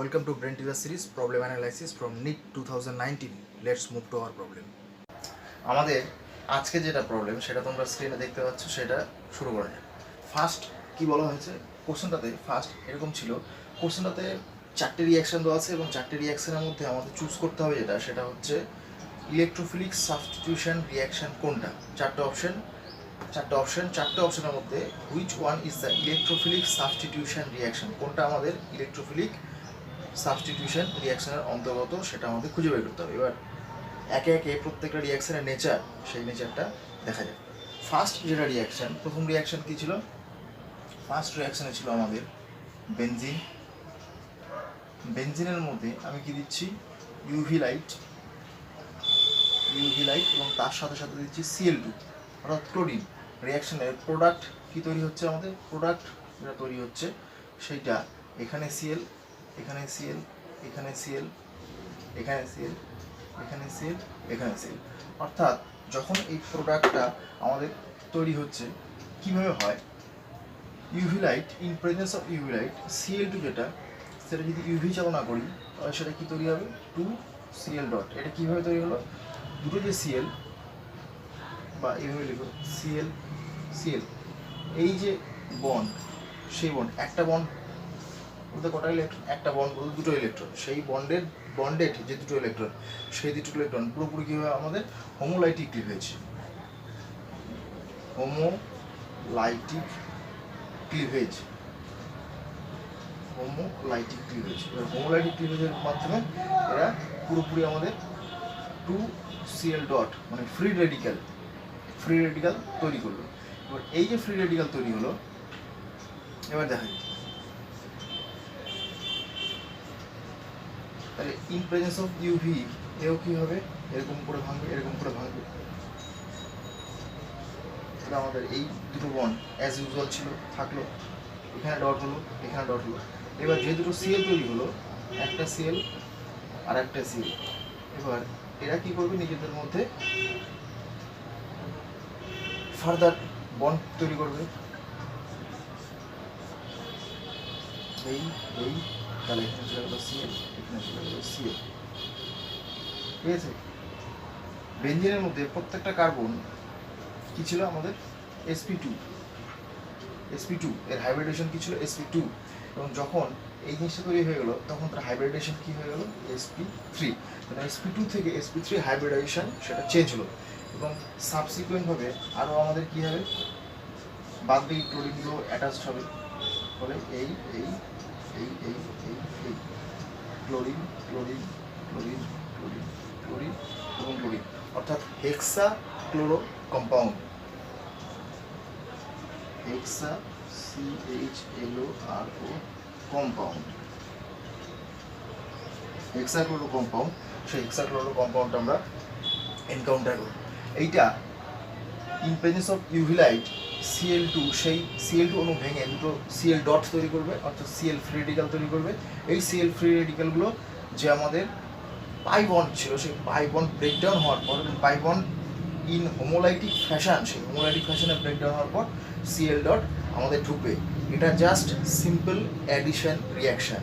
welcome to Brain Teaser series problem analysis from NEET 2019. Let's move to our problem. আমাদের আজকে যেটা problem সেটা তোমরা স্ক্রিনে দেখতে পাচ্ছ, সেটা শুরু করা যায়। ফার্স্ট কি বলা হয়েছে কোশ্চেনটাতে, ফার্স্ট এরকম ছিল, কোশ্চেনটাতে চারটে রিয়াকশন দেওয়া আছে এবং চারটে রিয়াকশনের মধ্যে আমাদের চুজ করতে হবে সেটা হচ্ছে ইলেকট্রোফিলিক সাবস্টিটিউশন রিয়াকশন কোনটা। চারটে অপশনের মধ্যে which one is the electrophilic substitution reaction, কোনটা আমাদের ইলেকট্রোফিলিক সাবস্টিটিউশন রিয়াকশনের অন্তর্গত সেটা আমাদের খুঁজে বের করতে হবে। এবার একে একে প্রত্যেকটা রিয়াকশনের নেচার, সেই নেচারটা দেখা যায়। ফার্স্ট যেটা রিয়াকশন, প্রথম রিয়াকশন কী ছিল? ফার্স্ট রিয়াকশনে ছিল আমাদের বেনজিন। বেনজিনের মধ্যে আমি কি দিচ্ছি? ইউভি লাইট এবং তার সাথে সাথে দিচ্ছি Cl2 অর্থাৎ ক্লোরিন। রিয়াকশনের প্রোডাক্ট কি তৈরি হচ্ছে? আমাদের প্রোডাক্ট যেটা তৈরি হচ্ছে সেইটা এখানে Cl, এখানে Cl, এখানে Cl, এখানে Cl, এখানে Cl, এখানে Cl। অর্থাৎ যখন এই প্রোডাক্টটা আমাদের তৈরি হচ্ছে কিভাবে হয়? UV light, in presence of UV light, Cl2 যেটা, সেটা যদি ইউভি চালনা করি তাহলে সেটা কি তৈরি হবে? 2Cl dot. এটা কীভাবে তৈরি হলো? দুটো যে Cl বা এইভাবে লিখো Cl, এই যে বন্ড, সেই বন্ড, একটা বন্ড বলতে কটা ইলেকট্রন? একটা বন্ড বলতে দুটো ইলেকট্রন। সেই বন্ডেড যে দুটো ইলেকট্রন, সেই দুটো ইলেকট্রন পুরোপুরি কী হবে? আমাদের হোমোলাইটিক ক্লিভেজ। হোমোলাইটিক ক্লিভেজ। এবার হোমোলাইটিক ক্লিভেজের মাধ্যমে এরা পুরোপুরি আমাদের 2Cl ডট মানে ফ্রি রেডিক্যাল তৈরি করলো। এবার এই যে ফ্রি রেডিক্যাল তৈরি হলো, এবার দেখা যায় তাহলে ইন প্রেজেন্স অফ ইউভি এও কী হবে? এরকম করে ভাঙবে। তাহলে আমাদের এই দুটো বন্ড অ্যাজ ইউজুয়াল ছিল, থাকলো, এখানে ডট হলো, এখানে ডট হলো। এবার যে দুটো Cl তৈরি হলো, একটা Cl আর একটা Cl, এবার এরা কি করবে? নিজেদের মধ্যে ফার্দার বন্ড তৈরি করবে। তাহলে এখানে চলে গেল Cl, এখানে চলে গেল Cl। ঠিক আছে? বেনজিনের মধ্যে প্রত্যেকটা কার্বন কি ছিল? আমাদের sp2 এর হাইব্রিডেশন কি ছিল? sp2। এবং যখন এই জিনিসটা তৈরি হয়ে গেল তখন তার হাইব্রিডেশন কি হয়ে গেল? sp3। মানে sp2 থেকে sp3 হাইব্রিডেশন সেটা চেঞ্জ হলো এবং সাবসিকুয়েন্টভাবে আরও আমাদের কি হবে? বাদ বাকি ক্লোরিনগুলো অ্যাটাচড হবে। ফলে এই ক্লোরিন এবং ক্লোরিন, অর্থাৎ হেক্সা ক্লোরো কম্পাউন্ড, হেক্সা CHLORO কম্পাউন্ড, হেক্সাক্লোরো কম্পাউন্ড। সেই হেক্সাক্লোরো কম্পাউন্ড আমরা এনকাউন্টার করি। এইটা in presence of UV light Cl2, সেই Cl2 অণু ভেঙে দুটো Cl ডট তৈরি করবে, অর্থাৎ Cl ফ্রি রেডিক্যাল তৈরি করবে। এই Cl ফ্রি রেডিক্যালগুলো যে আমাদের পাই বন্ড ছিল, সেই পাই বন্ড ব্রেকডাউন হওয়ার পর, পাই বন্ড ইন হোমোলাইটিক ফ্যাশন, সেই হোমোলাইটিক ফ্যাশনে ব্রেকডাউন হওয়ার পর Cl ডট আমাদের ঢুকবে। এটা জাস্ট সিম্পল অ্যাডিশন রিয়াকশন,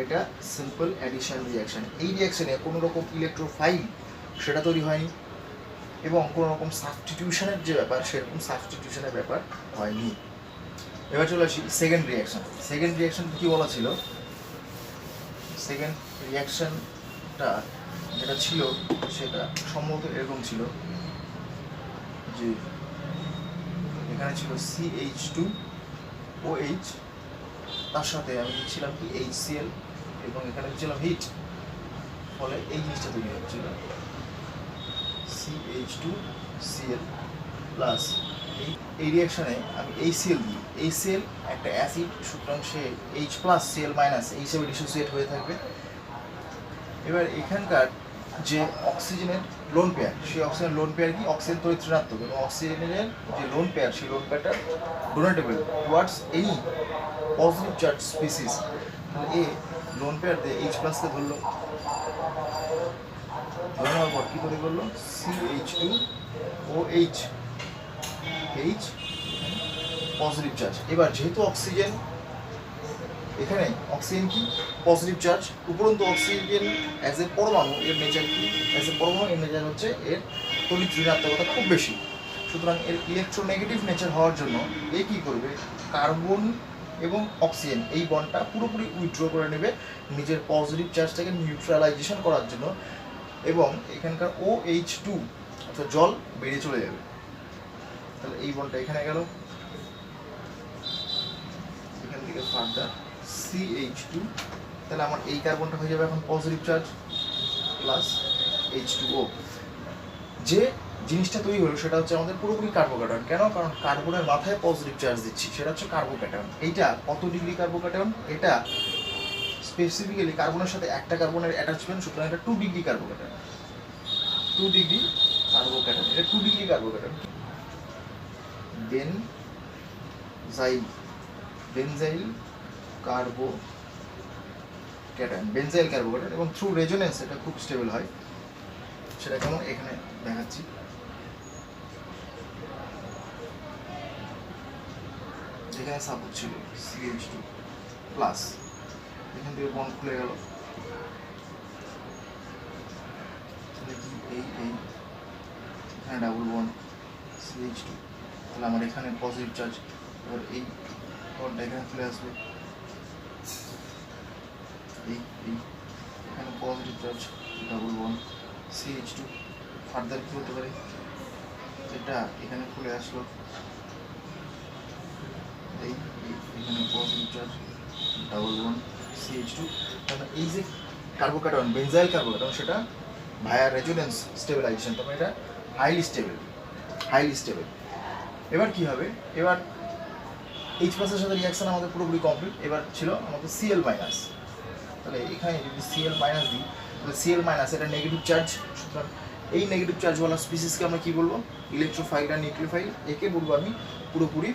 এটা সিম্পল অ্যাডিশন রিয়াকশন। এই রিয়াকশনে কোনো রকম ইলেকট্রোফাইল সেটা তৈরি হয়নি এবং কোনো রকম সাবস্টিটিউশনের যে ব্যাপার, সেরকম সাবস্টিটিউশনের ব্যাপার হয়নি। এবার চলে আসি সেকেন্ড রিয়াকশন কী বলা ছিল? সেকেন্ড রিয়াকশনটা যেটা ছিল সেটা সম্ভবত এরকম ছিল যে এখানে ছিল CH2OH, তার সাথে আমি দিচ্ছিলাম কি HCl এবং এখানে দিচ্ছিলাম হিট। ফলে এই জিনিসটা তৈরি হচ্ছিল CH2Cl প্লাস এই রিয়াকশানে আমি HCl দিই। HCl একটা অ্যাসিড, সুতরাং সে H প্লাস Cl মাইনাস এই হিসেবে ডিসোসিয়েট হয়ে থাকবে। এবার এখানকার যে অক্সিজেনের লোন পেয়ার, সেই অক্সিজেন লোন পেয়ার কি? অক্সিজেন তড়িৎ ঋণাত্মক এবং অক্সিজেনের যে লোন পেয়ার, সেই লোন পেয়ারটা donatable towards any positive charge species. তাহলে এ লোন পেয়ার দিয়ে H প্লাসকে ধরে নেওয়ার পর কী তৈরি করলো? CH2 OH H positive charge. এবার যেহেতু অক্সিজেন, এখানে অক্সিজেন কি পজিটিভ চার্জ, উপরন্তু অক্সিজেন অ্যাজ এ পরমাণু এর নেচার কি, অ্যাজ এ পরমাণু এর নেচার হচ্ছে এর তড়িৎ ঋণাত্মকতা খুব বেশি। সুতরাং এর ইলেকট্রোনেগেটিভ নেচার হওয়ার জন্য এ কী করবে, কার্বন এবং অক্সিজেন এই বন্ডটা পুরোপুরি উইথড্র করে নেবে নিজের পজিটিভ চার্জটাকে নিউট্রালাইজেশন করার জন্য, এবং এখানকার OH2 অর্থাৎ জল বেরিয়ে চলে যাবে। তাহলে এই বন্ডটা এখানে গেল, এখান থেকে ফার্দার CH2, তাহলে আমার এই কার্বনটা হয়ে যাবে এখন পজিটিভ চার্জ প্লাস H2O। যে জিনিসটা তৈরি হলো সেটা হচ্ছে আমাদের পুরোপুরি কার্বোক্যাটায়ন। কেন? কারণ কার্বনের মাথায় পজিটিভ চার্জ দিচ্ছি, সেটা হচ্ছে কার্বোক্যাটায়ন। এইটা কত ডিগ্রি কার্বোক্যাটায়ন? এটা স্পেসিফিক্যালি কার্বনের সাথে একটা কার্বনের অ্যাটাচমেন্ট, সুতরাং এটা 2 ডিগ্রি কার্বোক্যাটায়ন। 2 ডিগ্রি কার্বোক্যাটায়ন, এটা 2 degree carbocation. Benzyl carbocation, benzyl carbocation, এবং থ্রু রেজোনেন্স এটা খুব স্টেবল হয়। সেটা কেমন এখানে দেখাচ্ছি। এখানে সাপোর্ট ছিল CH2 প্লাস, এখান থেকে বন্ড খুলে গেল, এই এখানে ডাবল বন্ড CH2, তাহলে আমার এখানে পজিটিভ চার্জ। এবার এই বন্ডটা এখানে চলে আসবে, এখানে positive charge double bond CH2। Further কী হতে পারে, এটা এখানে খুলে আসলো, এখানে positive charge double bond CH2। তাহলে এই যে কার্বোক্যাটায়ন, বেনজাইল কার্বোক্যাটায়ন, সেটা ভায়া রেজোনেন্স স্টেবিলাইজেশন, তারপরে এটা হাইলি স্টেবল। এবার কি হবে, এবার H+ এর সাথে রিয়াকশন আমাদের পুরোপুরি কমপ্লিট। এবার ছিল আমাদের Cl-। তাহলে এখানে যদি Cl- দিই, তাহলে Cl- এটা নেগেটিভ চার্জ। সুতরাং এই নেগেটিভ চার্জওয়ালা স্পিসিসকে আমরা কি বলবো, ইলেকট্রোফাইল আর নিউক্লিওফাইল। একে বলবো আমি পুরোপুরি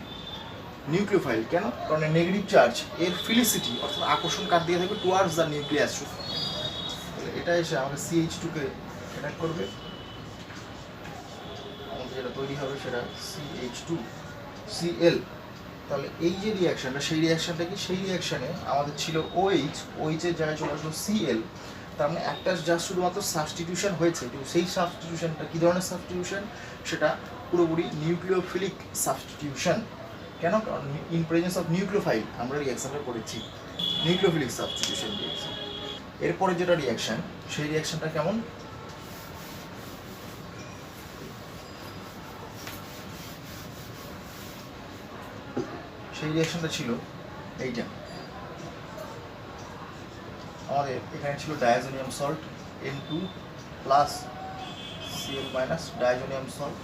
নিউক্লিওফাইল। কেন? কারণ নেগেটিভ চার্জ এর ফিলিসিটি অর্থাৎ আকর্ষণ কার দিয়ে থাকবে, টুয়ার্ডস দ্য নিউক্লিয়াস। এটা এসে আমাদের CH2-কে অ্যাটাক করবে, আমাদের যেটা তৈরি হবে সেটা CH2Cl। তাহলে এই যে রিয়াকশানটা, সেই রিয়াকশানটা কি, সেই রিয়াকশানে আমাদের ছিল OH এর জায়গায় চলে আসলো Cl। তার মানে একটা যা শুধুমাত্র সাবস্টিটিউশন হয়েছে, কিন্তু সেই সাবস্টিটিউশনটা কী ধরনের সাবস্টিটিউশন, সেটা পুরোপুরি নিউক্লিওফিলিক সাবস্টিটিউশন। কেন? কারণ ইন প্রেজেন্স অফ নিউক্লিওফাইল আমরা রিয়াকশানটা করেছি, নিউক্লিওফিলিক সাবস্টিটিউশন রিয়াকশন। এরপরে যেটা রিয়াকশান, সেই রিয়াকশানটা কেমন, সেই রিয়াকশনটা ছিল এইটা। আমাদের এখানে ছিল diazonium salt N2 plus Cl- diazonium salt,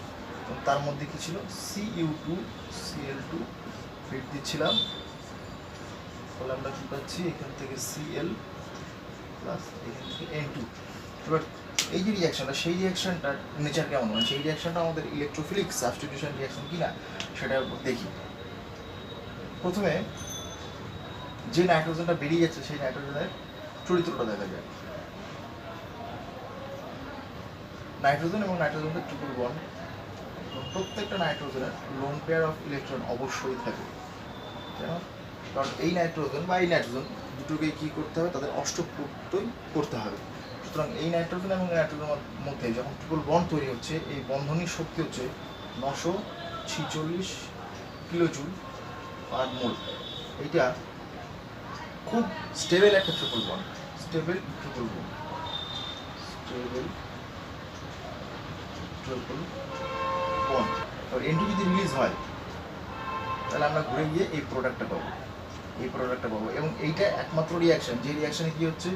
এবং তার মধ্যে কি ছিল Cu2Cl2 ফিট দিচ্ছিলাম। তাহলে আমরা কী পাচ্ছি, এখান থেকে Cl প্লাস এখান থেকে N2। এবার এই যে রিয়াকশনটা, সেই রিয়াকশনটার নেচার কেমন, মানে সেই রিয়াকশনটা আমাদের ইলেকট্রোফিলিক সাবস্টিটিউশন রিয়াকশন কিনা সেটা দেখি। প্রথমে যে নাইট্রোজেনটা বেরিয়ে যাচ্ছে, সেই নাইট্রোজেনের চরিত্রটা দেখা যায়। নাইট্রোজেন এবং নাইট্রোজেনের ট্রিপল বন্ড, প্রত্যেকটা নাইট্রোজেনের লোন পেয়ার অফ ইলেকট্রন অবশ্যই থাকে। কেন? কারণ এই নাইট্রোজেন বা এই নাইট্রোজেন দুটোকে কী করতে হবে, তাদের অষ্টপ্রত্যয় করতে হবে। সুতরাং এই নাইট্রোজেন এবং নাইট্রোজেনের মধ্যে যখন ট্রিপল বন্ড তৈরি হচ্ছে, এই বন্ধনীর শক্তি হচ্ছে 946 কিলোজুল পার মোল। এইটা খুব স্টেবল একটা ট্রিপল বন্ড, স্টেবল বন্ড। আর N2 যদি রিলিজ হয়, তাহলে আমরা ঘুরে গিয়ে এই প্রোডাক্টটা পাবো, এবং এইটা একমাত্র রিয়াকশন যে রিয়াকশনে কি হচ্ছে,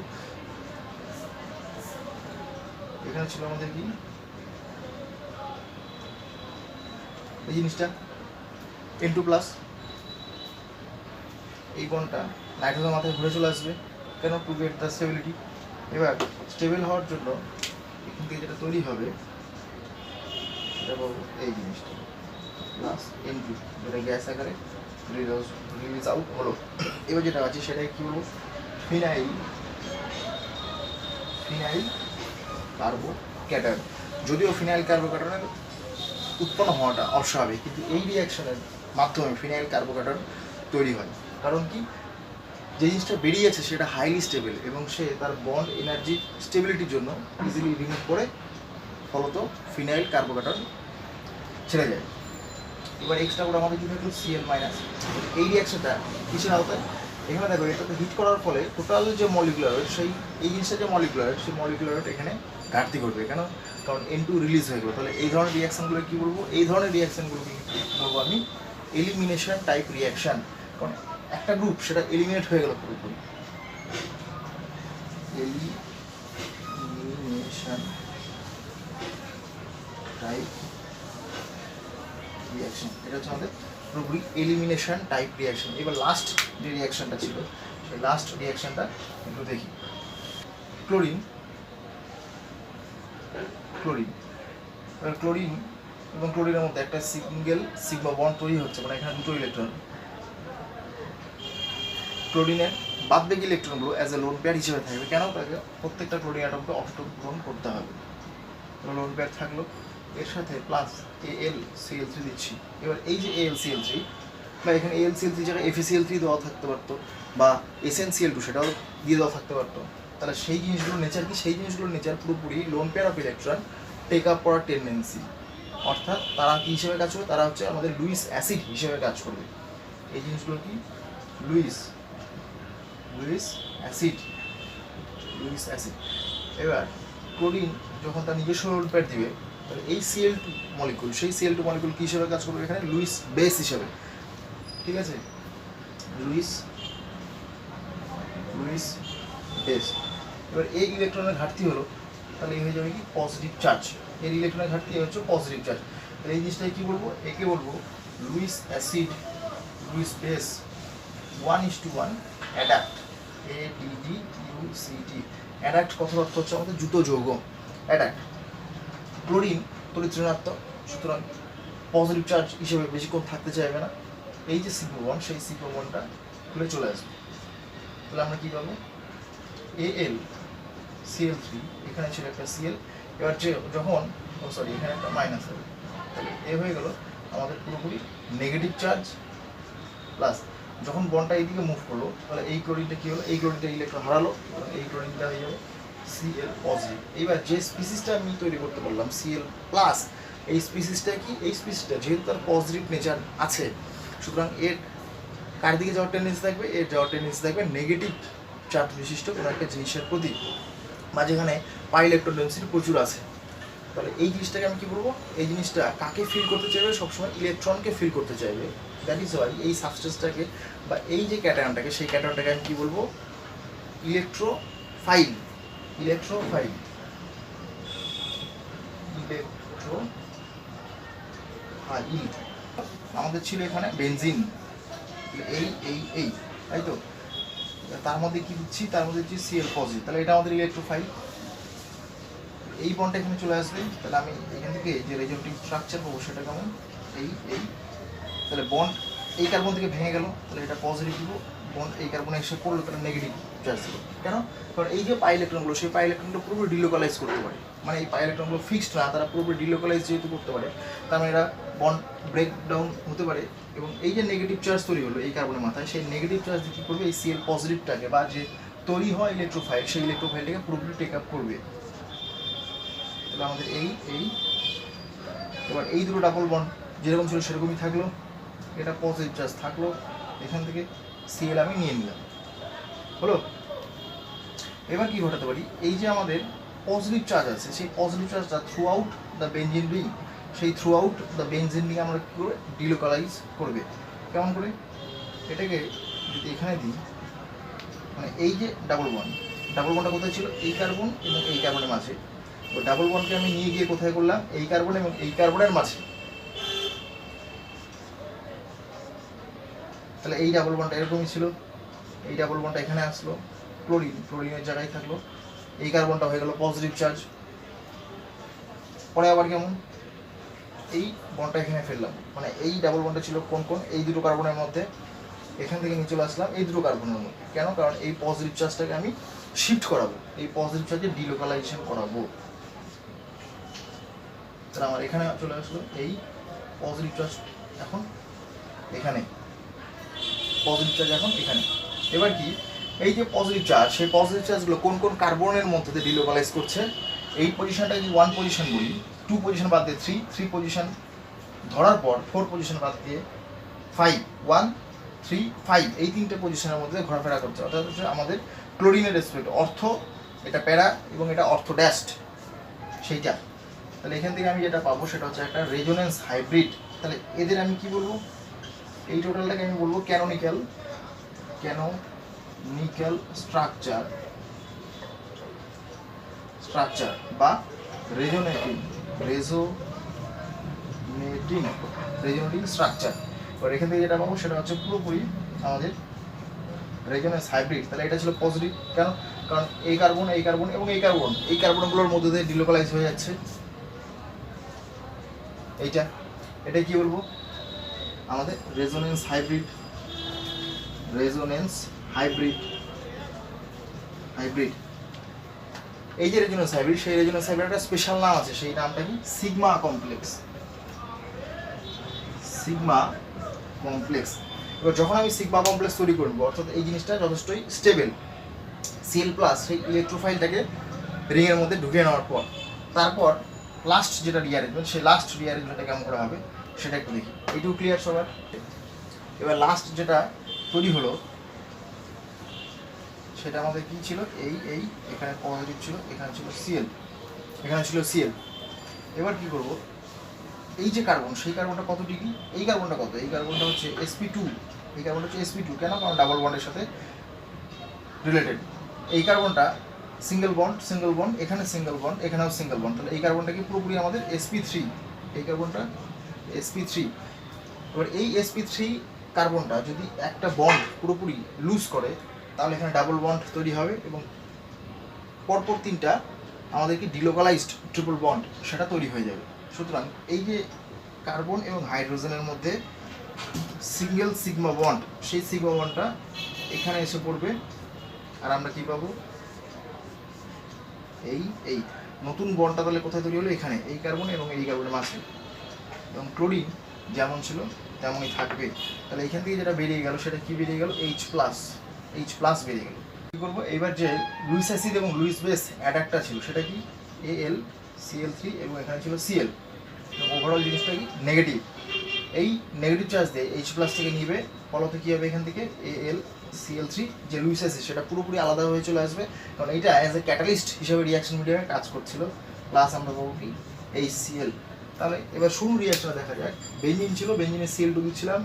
এখানে ছিল আমাদের কি এই জিনিসটা N2+, এই বন্ডটা নাইট্রোজেন মাথায় ঘুরে চলে আসবে। কেন? To get the stability. এবার স্টেবল হওয়ার জন্য এখান থেকে যেটা তৈরি হবে সেটা বলবো এই জিনিসটা প্লাস N2, যেটা গ্যাস আকারে রিলিজ আউট হলো। এবার যেটা আছে সেটাই কী বলবো, ফিনাইল কার্বোক্যাটায়ন। যদিও ফিনাইল কার্বোক্যাটায়নের উৎপন্ন হওয়াটা অস্বাভাবিক, কিন্তু এই রিয়াকশনের মাধ্যমে ফিনাইল কার্বোকেটন তৈরি হয়। কারণ কি, যে জিনিসটা বেরিয়েছে সেটা হাইলি স্টেবল এবং সে তার বন্ড এনার্জি স্টেবিলিটির জন্য ইজিলি রিমুভ করে, ফলত ফিনাইল কার্বোকেটন ছেড়ে যায়। এবার এক্সট্রা করে আমাদের কী থাকলো, সিএল মাইনাস। এই রিয়াকশনটা কিসের আওতায়, এখানে দেখো এটাতে হিট করার ফলে টোটাল যে মলিকুলার ওয়েট, এই জিনিসটা যে মলিকুলার ওয়েট, সেই মলিকুলার ওয়েট এখানে ঘাটতি ঘটবে। কেন, কারণ N2 রিলিজ হয়ে গেলো। তাহলে এই ধরনের রিয়াকশানগুলো কী বলবো, এই ধরনের রিয়াকশানগুলোকে বলবো আমি এলিমিনেশন টাইপ রিয়াকশান। কারণ একটা গ্রুপ সেটা এলিমিনেট হয়ে গেল পুরোপুরি, এলিমিনেশন টাইপ রিয়াকশন, এটা হচ্ছে আমাদের পুরোপুরি এলিমিনেশন টাইপ রিয়াকশন। এবার লাস্ট যে রিয়াকশনটা ছিল, সেই লাস্ট রিয়াকশনটা একটু দেখি। ক্লোরিন এবং ক্লোরিনের মধ্যে একটা সিঙ্গেল সিগমা বন্ড তৈরি হচ্ছে, মানে এখানে দুটো ইলেকট্রন। ক্লোরিনের বাদবাকি ইলেকট্রনগুলো অ্যাজ এ লোন পেয়ার হিসেবে থাকবে। কেন, তাকে প্রত্যেকটা ক্লোরিন অ্যাটমকে অষ্টগ্রহণ করতে হবে। লোন পেয়ার থাকলো, এর সাথে প্লাস AlCl3 দিচ্ছি। এবার এই যে AlCl3, বা এখানে AlCl3 জায়গায় FeCl3 দেওয়া থাকতে পারতো, বা SnCl2 সেটাও দিয়ে দেওয়া থাকতে পারতো। তাহলে সেই জিনিসগুলোর নেচার কি, সেই জিনিসগুলোর নেচার পুরোপুরি lone pair of electron take up করার টেন্ডেন্সি, অর্থাৎ তারা কী হিসেবে কাজ করবে, তারা হচ্ছে আমাদের লুইস অ্যাসিড হিসেবে কাজ করবে। এই জিনিসগুলো কি, লুইস অ্যাসিড। এবার ক্লোরিন যখন তার নিজস্ব লোন পেয়ার দিবে, তাহলে এই Cl2 মলিকুল, সেই Cl2 মলিকুল কী হিসেবে কাজ করবে, এখানে লুইস বেস হিসেবে। ঠিক আছে, লুইস বেস। এবার এই ইলেকট্রনের ঘাটতি হলো, তাহলে এই হয়ে যাবে কি, পজিটিভ চার্জ। এর ইলেকট্রনের ঘাটতি হচ্ছে পজিটিভ চার্জ। তাহলে এই জিনিসটাকে কী বলবো, একে বলবো লুইস বেস 1:1 অ্যাডাক্ট, ADDUCT। অ্যাডাক্ট কথার অর্থ হচ্ছে আমাদের জুতো যৌগ, অ্যাডাক্ট। ক্লোরিন তড়িৎ ঋণাত্মক, সুতরাং পজিটিভ চার্জ হিসেবে বেশিক্ষণ থাকতে চাইবে না। এই যে সিগমা বন্ড, সেই সিগমা বন্ডটা খুলে চলে আসবে। তাহলে আমরা কী পাবো, AlCl3, এখানে ছিল একটা Cl, এবার যখন এখানে একটা মাইনাস হবে, তাহলে এ হয়ে গেল আমাদের পুরোপুরি নেগেটিভ চার্জ। প্লাস যখন বন্ডটা এইদিকে মুভ করলো, তাহলে এই ক্লোরিনটা কী হলো, এই ক্লোরিনটা ইলেকট্রন হারালো, এই ক্লোরিনটা হয়ে যাবে Cl পজিটিভ। এইবার যে স্পিসিসটা আমি তৈরি করতে পারলাম Cl প্লাস, এই স্পিসিসটা কি, এই স্পিসিসটা যেহেতু তার পজিটিভ নেচার আছে, সুতরাং এর কার দিকে যাওয়ার টেন্ডেন্সি থাকবে, এর যাওয়ার টেন্ডেন্সি থাকবে নেগেটিভ চার্জ বিশিষ্ট কোনো একটা জিনিসের প্রতি, বা যেখানে পাই ইলেকট্রন ডেন্সিটি প্রচুর আছে। তাহলে এই জিনিসটাকে আমি কী বলবো, এই জিনিসটা কাকে ফিল করতে চাইবে, সবসময় ইলেকট্রনকে ফিল করতে চাইবে। দ্যাট ইজ ওয়াই এই সাবস্টেন্সটাকে বা এই যে ক্যাটায়নটাকে, সেই ক্যাটায়নটাকে আমি কী বলবো, ইলেকট্রোফাইল। আমাদের ছিল এখানে বেনজিন, এই তাই তো, তার মধ্যে কি দিচ্ছি, তার মধ্যে দিচ্ছি Cl পজিটিভ, তাহলে এটা আমাদের ইলেকট্রোফাইল। এই বন্ডটা এখানে চলে আসবে, তাহলে আমি এখান থেকে যে রেজল্টিং স্ট্রাকচার পাবো সেটা কেমন, এই তাহলে বন্ড এই কার্বন থেকে ভেঙে গেল, তাহলে এটা পজিটিভ দিব, বন্ড এই কার্বনে এসে পড়লো, তাহলে নেগেটিভ চার্জ দেবো। কেন, কারণ এই যে পাই ইলেকট্রনগুলো, সেই পাই ইলেকট্রনগুলো পুরোপুরি ডিলোকালাইজ করতে পারে, মানে এই পাই ইলেকট্রনগুলো ফিক্সড না, তারা পুরোপুরি ডিলোকালাইজ যেহেতু করতে পারে, তার মানে এরা বন্ড ব্রেকডাউন হতে পারে। এবং এই যে নেগেটিভ চার্জ তৈরি হলো এই কার্বনের মাথায়, সেই নেগেটিভ চার্জ কী করবে, এই Cl পজিটিভটাকে বা যে তৈরি হয় ইলেকট্রোফাইল, সেই ইলেকট্রোফাইলটাকে পুরোপুরি টেক আপ করবে। তাহলে আমাদের এই এবার এই দুটো ডাবল বন্ড যেরকম ছিল সেরকমই থাকলো, এটা পজিটিভ চার্জ থাকলো, এখান থেকে Cl আমি নিয়ে নিলাম, হলো। এবার কি ঘটাতে পারি, এই যে আমাদের পজিটিভ চার্জ আছে, সেই পজিটিভ চার্জটা throughout the benzene ring, সেই throughout the benzene ring আমরা কী করে ডিলোকালাইজ করবে। কেমন করে, এটাকে যদি এখানে দিই, মানে এই যে ডাবল বন্ডটা কোথায় ছিল, এই কার্বন এবং এই কার্বনের মাঝে, ওই ডাবল বন্ডকে আমি নিয়ে গিয়ে কোথায় করলাম, এই কার্বন এবং এই কার্বনের মাঝে। তাহলে এই ডাবল বন্ডটা এরকমই ছিল, এই ডাবল বন্ডটা এখানে আসলো, ক্লোরিনের জায়গায় থাকলো, এই কার্বনটা হয়ে গেল পজিটিভ চার্জ। পরে আবার কেমন, এই বন্ডটা এখানে ফেললাম, মানে এই ডাবল বন্ডটা ছিল কোন এই দুটো কার্বনের মধ্যে, এখান থেকে নিয়ে চলে আসলাম এই দুটো কার্বনের মধ্যে। কেন, কারণ এই পজিটিভ চার্জটাকে আমি শিফট করাবো, এই পজিটিভ চার্জে ডিলোকালাইজেশন করাবো। তাহলে আমার এখানে চলে আসলো এই পজিটিভ চার্জ, এখন এখানে পজিটিভ চার্জ, এখন এখানে। এবার কি এই যে পজিটিভ চার্জ, সেই পজিটিভ চার্জগুলো কোন কোন কার্বনের মধ্যে দিয়ে ডিলোকালাইজ করছে। এই পজিশনটা যদি 1 পজিশন বলি, 2 পজিশন বাদ দিয়ে 3 পজিশন ধরার পর 4 পজিশন বাদ দিয়ে 5, 1 3 5, এই 3টে পজিশনের মধ্যে ঘোরাফেরা করছে। অর্থাৎ হচ্ছে আমাদের ক্লোরিনের রেসপেক্ট অর্থ, এটা প্যারা এবং এটা অর্থ ড্যাস্ট সেইটা। তাহলে এখান থেকে আমি যেটা পাবো সেটা হচ্ছে একটা রেজোনেন্স হাইব্রিড। তাহলে এদের আমি কি বলবো, এই টোটালটাকে আমি বলবো ক্যানোনিক্যাল স্ট্রাকচার বা রেজোনেটিং স্ট্রাকচার। এবার এখান থেকে যেটা পাবো সেটা হচ্ছে পুরোপুরি আমাদের রেজোনেন্স হাইব্রিড। তাহলে এটা ছিল পজিটিভ, কেন? কারণ এই কার্বন এবং এই কার্বনগুলোর মধ্যে দিয়ে ডিলোকালাইজ হয়ে যাচ্ছে। এটা কি বলবো, আমাদের রেজোনেন্স হাইব্রিড। এই যে রেজোনেন্স হাইব্রিড, সেই রেজোনেন্স হাইব্রিড একটা স্পেশাল নাম আছে, সেই নামটা কি সিগমা কমপ্লেক্স। এবার যখন আমি সিগমা কমপ্লেক্স তৈরি করবো, অর্থাৎ এই জিনিসটা যথেষ্টই স্টেবল, Cl+ সেই ইলেকট্রোফাইলটাকে রিংয়ের মধ্যে ঢুকিয়ে নেওয়ার পর তারপর লাস্ট যেটা রিঅ্যারেঞ্জমেন্ট, সেই লাস্ট রিঅ্যারেঞ্জমেন্টটা কেমন করে হবে সেটা একটু দেখি। এইটুকু ক্লিয়ার সবার? এবার লাস্ট যেটা তৈরি হলো সেটা আমাদের কি ছিল, এই এখানে পজিটিভ ছিল, এখানে ছিল Cl। এবার কি করব, এই যে কার্বন, সেই কার্বনটা কত ডিগ্রি, এই কার্বনটা কত, এই কার্বনটা হচ্ছে sp2, এই কার্বনটা হচ্ছে sp2। কেন? কারণ ডাবল বন্ডের সাথে রিলেটেড। এই কার্বনটা সিঙ্গেল বন্ড, এখানে সিঙ্গেল বন্ড, এখানেও সিঙ্গেল বন্ড। তাহলে এই কার্বনটা কি পুরোপুরি আমাদের sp3, এই কার্বনটা sp3। এবার এই sp3 কার্বনটা যদি একটা বন্ড পুরোপুরি লুজ করে, তাহলে এখানে ডাবল বন্ড তৈরি হবে এবং পরপর 3টা আমাদের কি ডিলোকালাইজড ট্রিপল বন্ড সেটা তৈরি হয়ে যাবে। সুতরাং এই যে কার্বন এবং হাইড্রোজেনের মধ্যে সিঙ্গেল সিগমা বন্ড, সেই সিগমা বন্ডটা এখানে এসে পড়বে, আর আমরা কি পাবো, এই নতুন বন্ডটা তাহলে কোথায় তৈরি হলো, এখানে এই কার্বন এবং এই কার্বনের মাঝে। এবং ক্লোরিন যেমন ছিল তেমনই থাকবে। তাহলে এখান থেকে যেটা বেরিয়ে গেল সেটা কি বেরিয়ে গেল, H+ বেরিয়ে গেল। কী করবো, এবার যে লুইস অ্যাসিড এবং লুইস বেস অ্যাডাক্টটা ছিল সেটা কি AlCl3 এবং এখানে ছিল Cl, এবং ওভারঅল জিনিসটা কি নেগেটিভ। এই নেগেটিভ চার্জ দিয়ে H+ থেকে নিবে, ফলতে কী হবে, এখান থেকে AlCl3 যে লুইস অ্যাসিড সেটা পুরোপুরি আলাদা হয়ে চলে আসবে, কারণ এটা অ্যাজ এ ক্যাটালিস্ট হিসেবে রিয়াকশন মিডিয়ামে কাজ করছিল। প্লাস আমরা পাবো কি HCl। তাহলে এবার শুরু রিয়াকশনটা দেখা যাক। বেঞ্জিন ছিল, বেঞ্জিনে Cl2 দিচ্ছিলাম,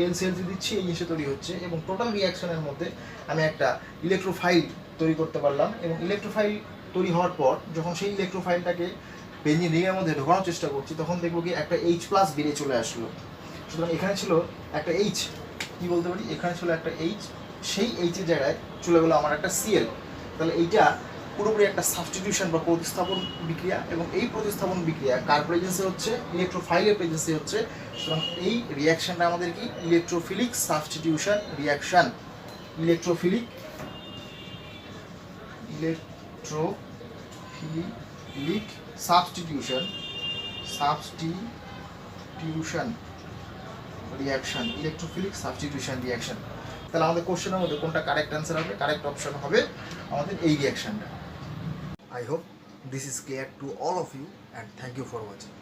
AlCl3 দিচ্ছি, এই জিনিসটা তৈরি হচ্ছে এবং টোটাল রিয়াকশনের মধ্যে আমি একটা ইলেকট্রোফাইল তৈরি করতে পারলাম। এবং ইলেকট্রোফাইল তৈরি হওয়ার পর যখন সেই ইলেকট্রোফাইলটাকে বেঞ্জিন রিংয়ের মধ্যে ঢোকানোর চেষ্টা করছি, তখন দেখবো কি একটা H+ বেরিয়ে চলে আসলো। সুতরাং এখানে ছিল একটা H, কি বলতে পারি, এখানে ছিল একটা H, সেই H-এর জায়গায় চলে গেলো আমার একটা Cl। তাহলে এইটা পুরোপুরি একটা সাবস্টিটিউশন বা প্রতিস্থাপন বিক্রিয়া, এবং এই প্রতিস্থাপন বিক্রিয়া কার প্রেজেন্সে হচ্ছে, ইলেকট্রোফাইলের প্রেজেন্সে হচ্ছে। সুতরাং এই রিয়াকশনটা আমাদের কি electrophilic substitution reaction. Electrophilic substitution reaction, electrophilic substitution reaction. তাহলে আমাদের কোশ্চেনের মধ্যে কোনটা কারেক্ট অ্যান্সার হবে, কারেক্ট অপশন হবে আমাদের এই রিয়াকশনটা। I hope this is clear to all of you, and thank you for watching.